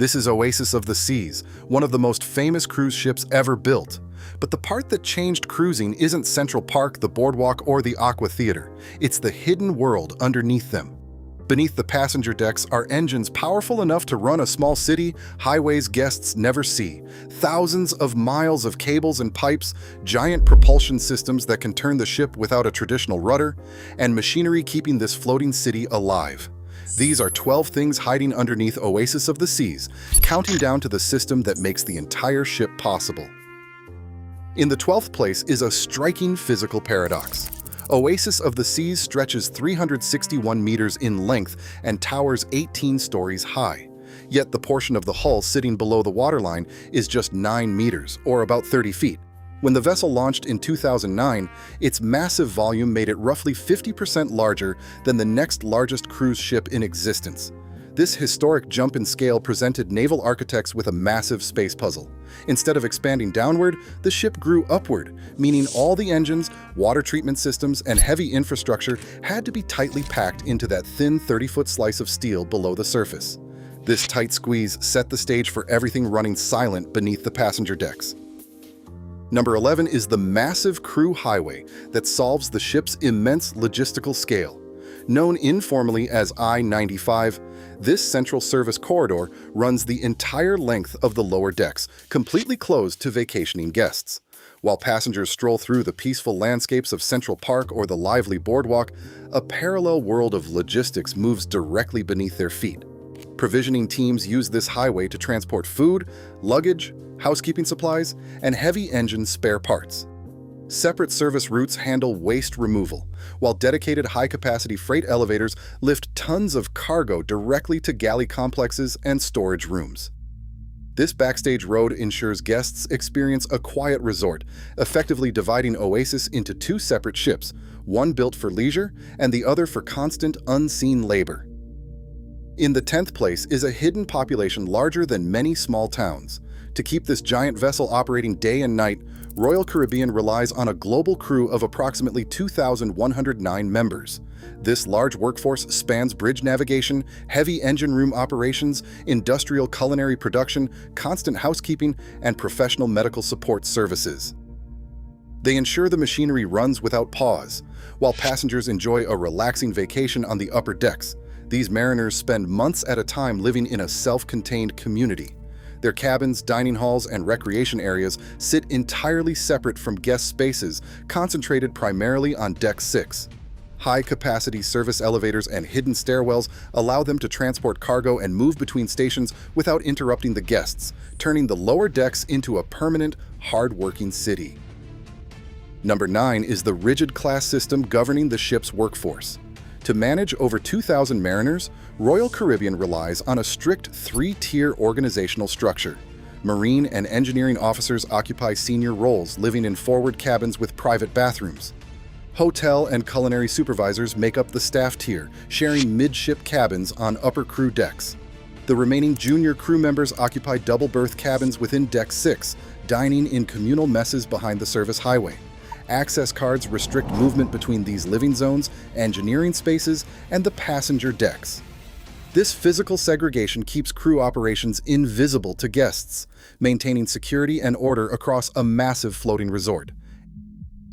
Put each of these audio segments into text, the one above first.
This is Oasis of the Seas, one of the most famous cruise ships ever built. But the part that changed cruising isn't Central Park, the boardwalk, or the Aqua Theater. It's the hidden world underneath them. Beneath the passenger decks are engines powerful enough to run a small city, highways guests never see, thousands of miles of cables and pipes, giant propulsion systems that can turn the ship without a traditional rudder, and machinery keeping this floating city alive. These are 12 things hiding underneath Oasis of the Seas, counting down to the system that makes the entire ship possible. In the 12th place is a striking physical paradox. Oasis of the Seas stretches 361 meters in length and towers 18 stories high. Yet the portion of the hull sitting below the waterline is just 9 meters, or about 30 feet. When the vessel launched in 2009, its massive volume made it roughly 50% larger than the next largest cruise ship in existence. This historic jump in scale presented naval architects with a massive space puzzle. Instead of expanding downward, the ship grew upward, meaning all the engines, water treatment systems, and heavy infrastructure had to be tightly packed into that thin 30-foot slice of steel below the surface. This tight squeeze set the stage for everything running silent beneath the passenger decks. Number 11 is the massive crew highway that solves the ship's immense logistical scale. Known informally as I-95, this central service corridor runs the entire length of the lower decks, completely closed to vacationing guests. While passengers stroll through the peaceful landscapes of Central Park or the lively boardwalk, a parallel world of logistics moves directly beneath their feet. Provisioning teams use this highway to transport food, luggage, housekeeping supplies, and heavy engine spare parts. Separate service routes handle waste removal, while dedicated high-capacity freight elevators lift tons of cargo directly to galley complexes and storage rooms. This backstage road ensures guests experience a quiet resort, effectively dividing Oasis into two separate ships, one built for leisure and the other for constant, unseen labor. In the 10th place is a hidden population larger than many small towns. To keep this giant vessel operating day and night, Royal Caribbean relies on a global crew of approximately 2,109 members. This large workforce spans bridge navigation, heavy engine room operations, industrial culinary production, constant housekeeping, and professional medical support services. They ensure the machinery runs without pause. While passengers enjoy a relaxing vacation on the upper decks, these mariners spend months at a time living in a self-contained community. Their cabins, dining halls, and recreation areas sit entirely separate from guest spaces, concentrated primarily on Deck 6. High-capacity service elevators and hidden stairwells allow them to transport cargo and move between stations without interrupting the guests, turning the lower decks into a permanent, hard-working city. Number 9 is the rigid class system governing the ship's workforce. To manage over 2,000 mariners, Royal Caribbean relies on a strict three-tier organizational structure. Marine and engineering officers occupy senior roles, living in forward cabins with private bathrooms. Hotel and culinary supervisors make up the staff tier, sharing midship cabins on upper crew decks. The remaining junior crew members occupy double-berth cabins within Deck 6, dining in communal messes behind the service highway. Access cards restrict movement between these living zones, engineering spaces, and the passenger decks. This physical segregation keeps crew operations invisible to guests, maintaining security and order across a massive floating resort.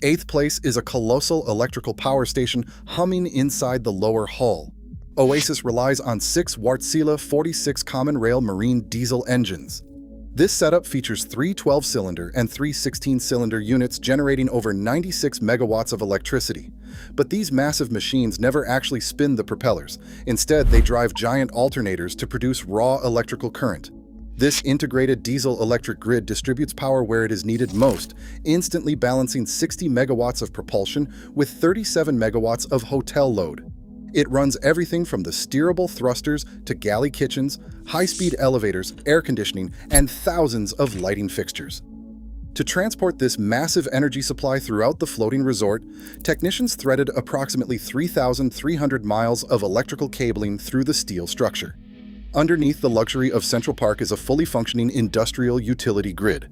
8th place is a colossal electrical power station humming inside the lower hull. Oasis relies on 6 Wärtsilä 46 common rail marine diesel engines. This setup features 3 12-cylinder and 3 16-cylinder units generating over 96 megawatts of electricity. But these massive machines never actually spin the propellers. Instead, they drive giant alternators to produce raw electrical current. This integrated diesel-electric grid distributes power where it is needed most, instantly balancing 60 megawatts of propulsion with 37 megawatts of hotel load. It runs everything from the steerable thrusters to galley kitchens, high-speed elevators, air conditioning, and thousands of lighting fixtures. To transport this massive energy supply throughout the floating resort, technicians threaded approximately 3,300 miles of electrical cabling through the steel structure. Underneath the luxury of Central Park is a fully functioning industrial utility grid.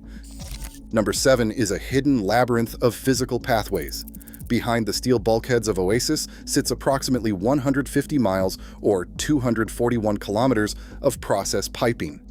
Number 7 is a hidden labyrinth of physical pathways. Behind the steel bulkheads of Oasis sits approximately 150 miles or 241 kilometers of process piping.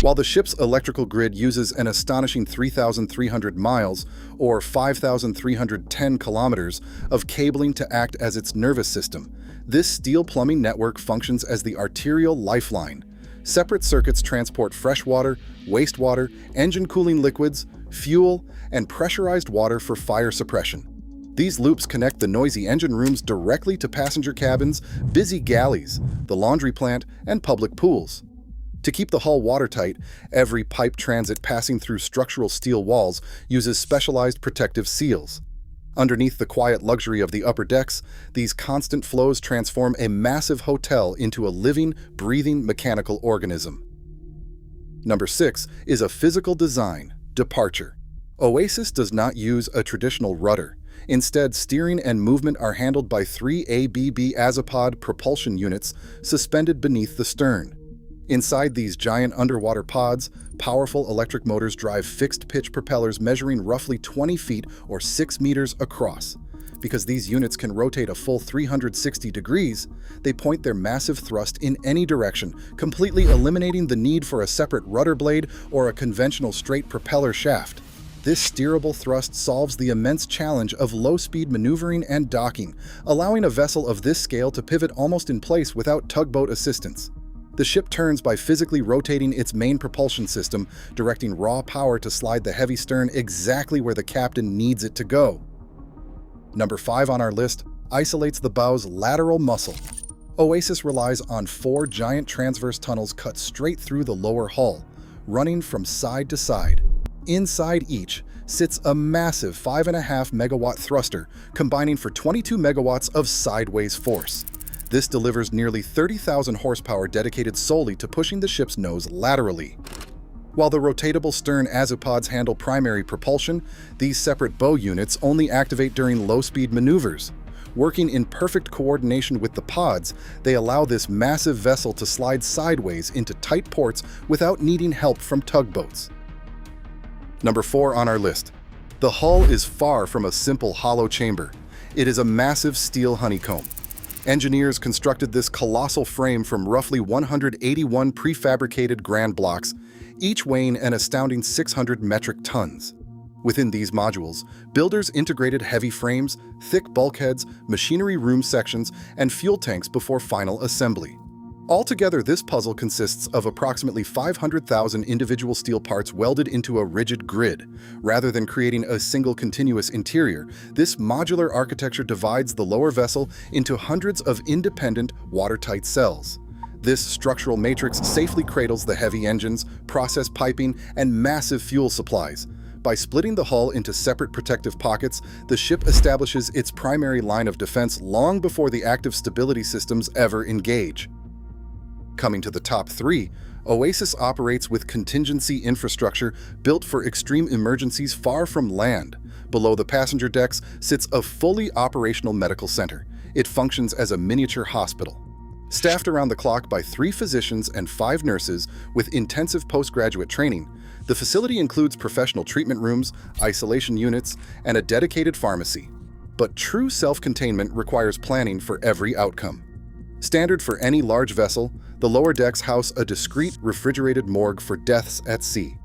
While the ship's electrical grid uses an astonishing 3,300 miles, or 5,310 kilometers, of cabling to act as its nervous system, this steel plumbing network functions as the arterial lifeline. Separate circuits transport fresh water, wastewater, engine cooling liquids, fuel, and pressurized water for fire suppression. These loops connect the noisy engine rooms directly to passenger cabins, busy galleys, the laundry plant, and public pools. To keep the hull watertight, every pipe transit passing through structural steel walls uses specialized protective seals. Underneath the quiet luxury of the upper decks, these constant flows transform a massive hotel into a living, breathing mechanical organism. Number 6 is a physical design departure. Oasis does not use a traditional rudder. Instead, steering and movement are handled by 3 ABB Azipod propulsion units suspended beneath the stern. Inside these giant underwater pods, powerful electric motors drive fixed-pitch propellers measuring roughly 20 feet or 6 meters across. Because these units can rotate a full 360 degrees, they point their massive thrust in any direction, completely eliminating the need for a separate rudder blade or a conventional straight propeller shaft. This steerable thrust solves the immense challenge of low-speed maneuvering and docking, allowing a vessel of this scale to pivot almost in place without tugboat assistance. The ship turns by physically rotating its main propulsion system, directing raw power to slide the heavy stern exactly where the captain needs it to go. Number 5 on our list isolates the bow's lateral muscle. Oasis relies on 4 giant transverse tunnels cut straight through the lower hull, running from side to side. Inside each sits a massive 5.5 megawatt thruster, combining for 22 megawatts of sideways force. This delivers nearly 30,000 horsepower dedicated solely to pushing the ship's nose laterally. While the rotatable stern azipods handle primary propulsion, these separate bow units only activate during low-speed maneuvers. Working in perfect coordination with the pods, they allow this massive vessel to slide sideways into tight ports without needing help from tugboats. Number 4 on our list. The hull is far from a simple hollow chamber. It is a massive steel honeycomb. Engineers constructed this colossal frame from roughly 181 prefabricated grand blocks, each weighing an astounding 600 metric tons. Within these modules, builders integrated heavy frames, thick bulkheads, machinery room sections, and fuel tanks before final assembly. Altogether, this puzzle consists of approximately 500,000 individual steel parts welded into a rigid grid. Rather than creating a single continuous interior, this modular architecture divides the lower vessel into hundreds of independent, watertight cells. This structural matrix safely cradles the heavy engines, process piping, and massive fuel supplies. By splitting the hull into separate protective pockets, the ship establishes its primary line of defense long before the active stability systems ever engage. Coming to the top 3, Oasis operates with contingency infrastructure built for extreme emergencies far from land. Below the passenger decks sits a fully operational medical center. It functions as a miniature hospital. Staffed around the clock by 3 physicians and 5 nurses with intensive postgraduate training, the facility includes professional treatment rooms, isolation units, and a dedicated pharmacy. But true self-containment requires planning for every outcome. Standard for any large vessel, the lower decks house a discreet, refrigerated morgue for deaths at sea.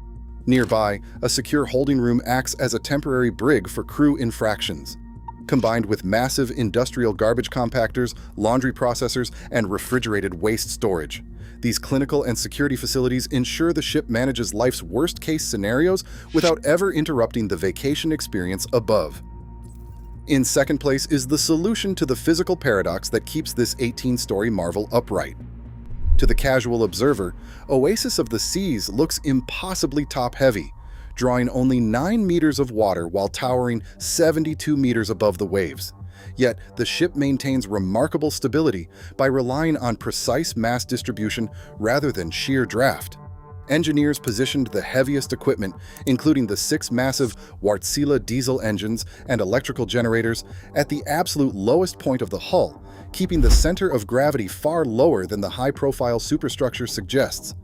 Nearby, a secure holding room acts as a temporary brig for crew infractions. Combined with massive industrial garbage compactors, laundry processors, and refrigerated waste storage, these clinical and security facilities ensure the ship manages life's worst-case scenarios without ever interrupting the vacation experience above. In second place is the solution to the physical paradox that keeps this 18-story marvel upright. To the casual observer, Oasis of the Seas looks impossibly top-heavy, drawing only 9 meters of water while towering 72 meters above the waves. Yet, the ship maintains remarkable stability by relying on precise mass distribution rather than sheer draft. Engineers positioned the heaviest equipment, including the 6 massive Wärtsilä diesel engines and electrical generators, at the absolute lowest point of the hull, keeping the center of gravity far lower than the high-profile superstructure suggests.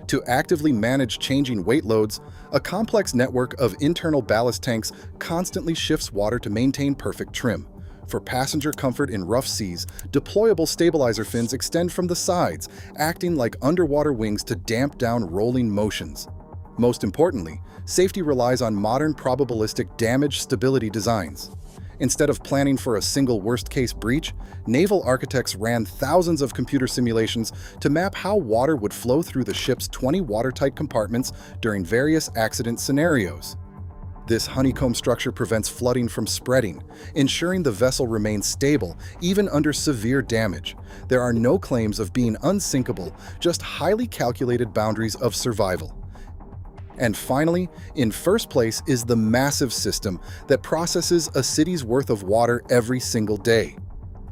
To actively manage changing weight loads, a complex network of internal ballast tanks constantly shifts water to maintain perfect trim. For passenger comfort in rough seas, deployable stabilizer fins extend from the sides, acting like underwater wings to damp down rolling motions. Most importantly, safety relies on modern probabilistic damage stability designs. Instead of planning for a single worst-case breach, naval architects ran thousands of computer simulations to map how water would flow through the ship's 20 watertight compartments during various accident scenarios. This honeycomb structure prevents flooding from spreading, ensuring the vessel remains stable even under severe damage. There are no claims of being unsinkable, just highly calculated boundaries of survival. And finally, in first place is the massive system that processes a city's worth of water every single day.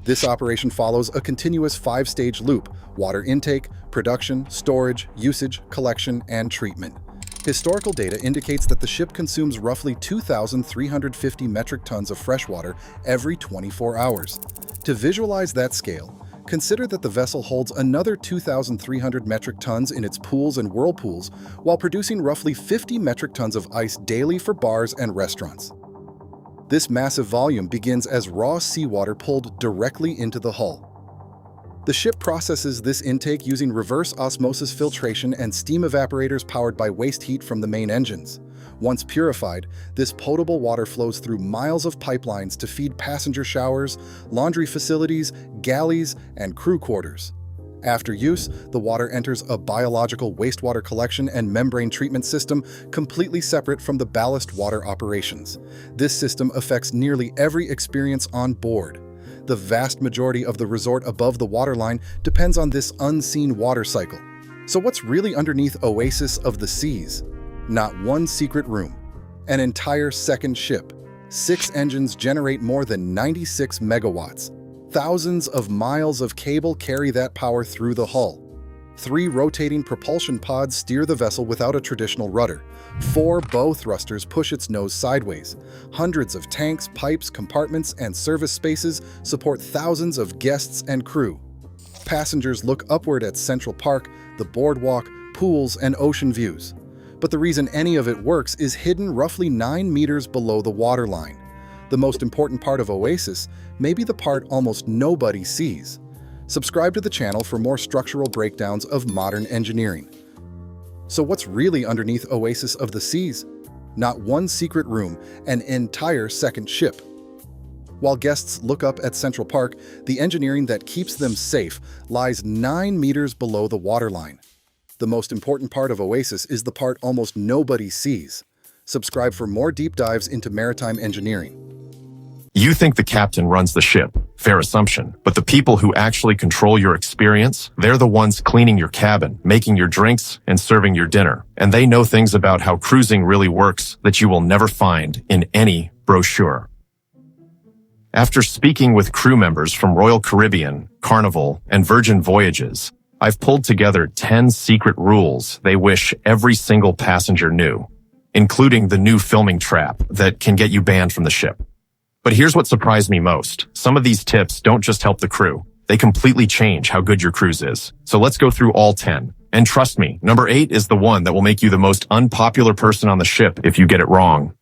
This operation follows a continuous 5-stage loop: water intake, production, storage, usage, collection, and treatment. Historical data indicates that the ship consumes roughly 2,350 metric tons of freshwater every 24 hours. To visualize that scale, consider that the vessel holds another 2,300 metric tons in its pools and whirlpools, while producing roughly 50 metric tons of ice daily for bars and restaurants. This massive volume begins as raw seawater pulled directly into the hull. The ship processes this intake using reverse osmosis filtration and steam evaporators powered by waste heat from the main engines. Once purified, this potable water flows through miles of pipelines to feed passenger showers, laundry facilities, galleys, and crew quarters. After use, the water enters a biological wastewater collection and membrane treatment system completely separate from the ballast water operations. This system affects nearly every experience on board. The vast majority of the resort above the waterline depends on this unseen water cycle. So what's really underneath Oasis of the Seas? Not one secret room. An entire second ship. 6 engines generate more than 96 megawatts. Thousands of miles of cable carry that power through the hull. 3 rotating propulsion pods steer the vessel without a traditional rudder. 4 bow thrusters push its nose sideways. Hundreds of tanks, pipes, compartments, and service spaces support thousands of guests and crew. Passengers look upward at Central Park, the boardwalk, pools, and ocean views. But the reason any of it works is hidden roughly 9 meters below the waterline. The most important part of Oasis may be the part almost nobody sees. Subscribe to the channel for more structural breakdowns of modern engineering. So what's really underneath Oasis of the Seas? Not one secret room, an entire second ship. While guests look up at Central Park, the engineering that keeps them safe lies 9 meters below the waterline. The most important part of Oasis is the part almost nobody sees. Subscribe for more deep dives into maritime engineering. You think the captain runs the ship, fair assumption, but the people who actually control your experience, they're the ones cleaning your cabin, making your drinks, and serving your dinner. And they know things about how cruising really works that you will never find in any brochure. After speaking with crew members from Royal Caribbean, Carnival, and Virgin Voyages, I've pulled together 10 secret rules they wish every single passenger knew, including the new filming trap that can get you banned from the ship. But here's what surprised me most. Some of these tips don't just help the crew. They completely change how good your cruise is. So let's go through all 10. And trust me, number 8 is the one that will make you the most unpopular person on the ship if you get it wrong.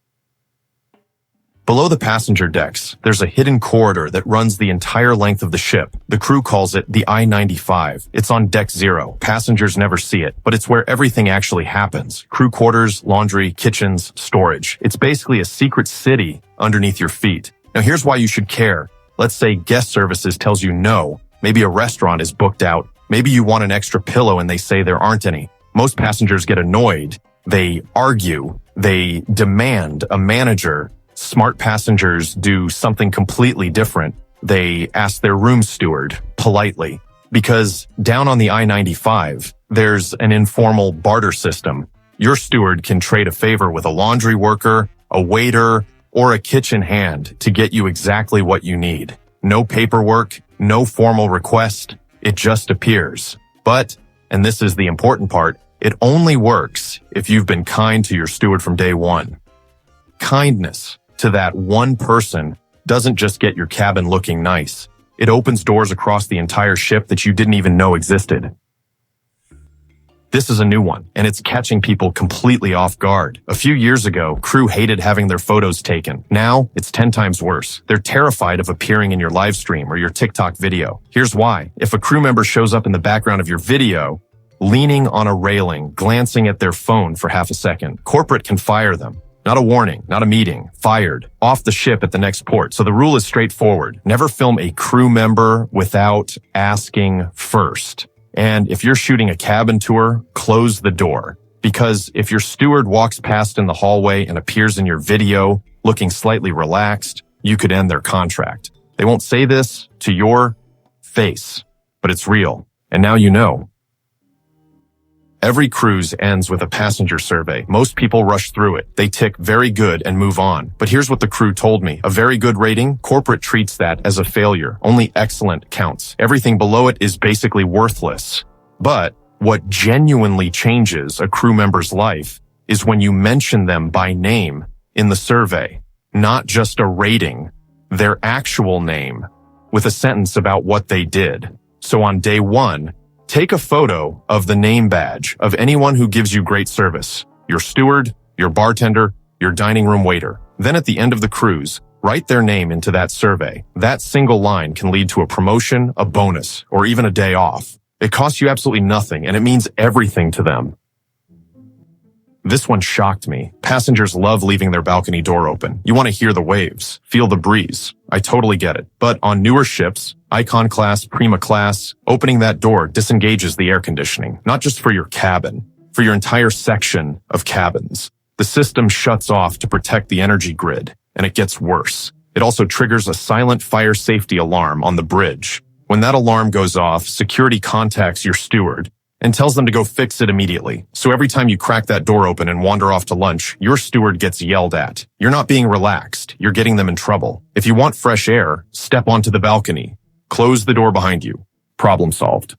Below the passenger decks, there's a hidden corridor that runs the entire length of the ship. The crew calls it the I-95. It's on deck 0. Passengers never see it, but it's where everything actually happens. Crew quarters, laundry, kitchens, storage. It's basically a secret city underneath your feet. Now here's why you should care. Let's say guest services tells you no. Maybe a restaurant is booked out. Maybe you want an extra pillow and they say there aren't any. Most passengers get annoyed. They argue. They demand a manager. Smart passengers do something completely different. They ask their room steward politely. Because down on the I-95, there's an informal barter system. Your steward can trade a favor with a laundry worker, a waiter, or a kitchen hand to get you exactly what you need. No paperwork, no formal request. It just appears. But, and this is the important part, it only works if you've been kind to your steward from day one. Kindness to that one person doesn't just get your cabin looking nice. It opens doors across the entire ship that you didn't even know existed. This is a new one, and it's catching people completely off guard. A few years ago, crew hated having their photos taken. Now, it's 10 times worse. They're terrified of appearing in your live stream or your TikTok video. Here's why. If a crew member shows up in the background of your video, leaning on a railing, glancing at their phone for half a second, corporate can fire them. Not a warning, not a meeting, fired, off the ship at the next port. So the rule is straightforward. Never film a crew member without asking first. And if you're shooting a cabin tour, close the door. Because if your steward walks past in the hallway and appears in your video looking slightly relaxed, you could end their contract. They won't say this to your face, but it's real. And now you know. Every cruise ends with a passenger survey. Most people rush through it. They tick very good and move on. But here's what the crew told me. A very good rating, corporate treats that as a failure. Only excellent counts. Everything below it is basically worthless. But what genuinely changes a crew member's life is when you mention them by name in the survey. Not just a rating, their actual name, with a sentence about what they did. So on day 1, take a photo of the name badge of anyone who gives you great service. Your steward, your bartender, your dining room waiter. Then at the end of the cruise, write their name into that survey. That single line can lead to a promotion, a bonus, or even a day off. It costs you absolutely nothing, and it means everything to them. This one shocked me. Passengers love leaving their balcony door open. You want to hear the waves, feel the breeze. I totally get it. But on newer ships, Icon class, Prima class, opening that door disengages the air conditioning, not just for your cabin, for your entire section of cabins. The system shuts off to protect the energy grid, and it gets worse. It also triggers a silent fire safety alarm on the bridge. When that alarm goes off, security contacts your steward and tells them to go fix it immediately. So every time you crack that door open and wander off to lunch, your steward gets yelled at. You're not being relaxed. You're getting them in trouble. If you want fresh air, step onto the balcony. Close the door behind you. Problem solved.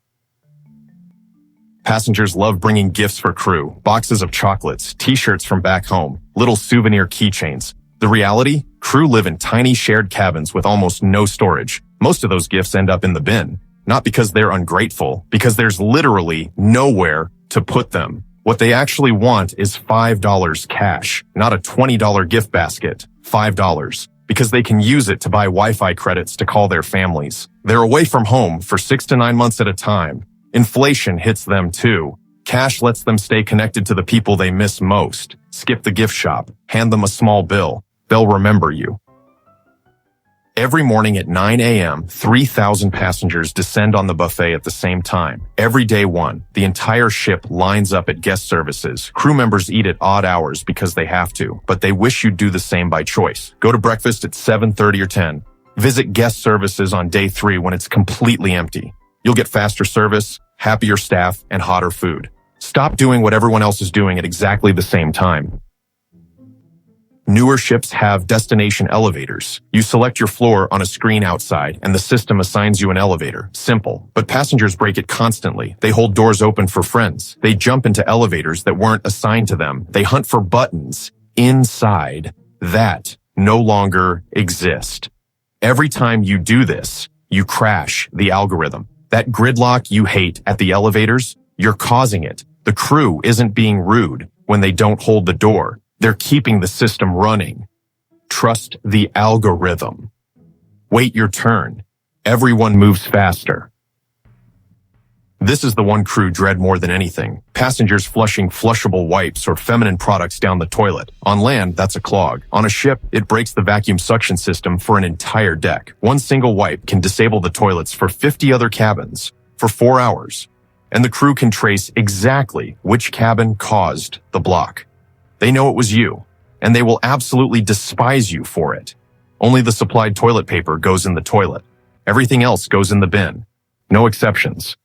Passengers love bringing gifts for crew. Boxes of chocolates, t-shirts from back home, little souvenir keychains. The reality? Crew live in tiny shared cabins with almost no storage. Most of those gifts end up in the bin. Not because they're ungrateful, because there's literally nowhere to put them. What they actually want is $5 cash, not a $20 gift basket. $5. Because they can use it to buy Wi-Fi credits to call their families. They're away from home for 6 to 9 months at a time. Inflation hits them too. Cash lets them stay connected to the people they miss most. Skip the gift shop. Hand them a small bill. They'll remember you. Every morning at 9 a.m., 3,000 passengers descend on the buffet at the same time. Every day 1, the entire ship lines up at guest services. Crew members eat at odd hours because they have to, but they wish you'd do the same by choice. Go to breakfast at 7:30 or 10. Visit guest services on day 3 when it's completely empty. You'll get faster service, happier staff, and hotter food. Stop doing what everyone else is doing at exactly the same time. Newer ships have destination elevators. You select your floor on a screen outside, and the system assigns you an elevator. Simple. But passengers break it constantly. They hold doors open for friends. They jump into elevators that weren't assigned to them. They hunt for buttons inside that no longer exist. Every time you do this, you crash the algorithm. That gridlock you hate at the elevators, you're causing it. The crew isn't being rude when they don't hold the door. They're keeping the system running. Trust the algorithm. Wait your turn. Everyone moves faster. This is the one crew dread more than anything. Passengers flushing flushable wipes or feminine products down the toilet. On land, that's a clog. On a ship, it breaks the vacuum suction system for an entire deck. One single wipe can disable the toilets for 50 other cabins for 4 hours. And the crew can trace exactly which cabin caused the block. They know it was you, and they will absolutely despise you for it. Only the supplied toilet paper goes in the toilet. Everything else goes in the bin. No exceptions.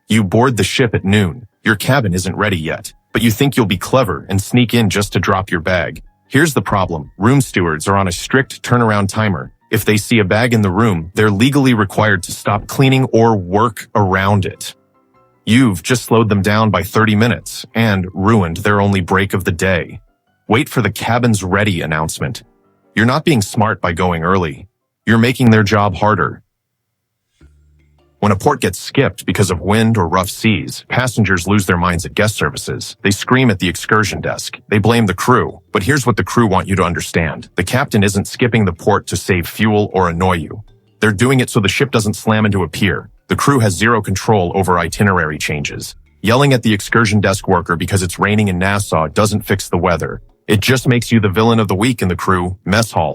You board the ship at noon. Your cabin isn't ready yet, but you think you'll be clever and sneak in just to drop your bag. Here's the problem. Room stewards are on a strict turnaround timer. If they see a bag in the room, they're legally required to stop cleaning or work around it. You've just slowed them down by 30 minutes and ruined their only break of the day. Wait for the cabin's ready announcement. You're not being smart by going early. You're making their job harder. When a port gets skipped because of wind or rough seas, passengers lose their minds at guest services. They scream at the excursion desk. They blame the crew. But here's what the crew want you to understand. The captain isn't skipping the port to save fuel or annoy you. They're doing it so the ship doesn't slam into a pier. The crew has zero control over itinerary changes. Yelling at the excursion desk worker because it's raining in Nassau doesn't fix the weather. It just makes you the villain of the week in the crew mess hall.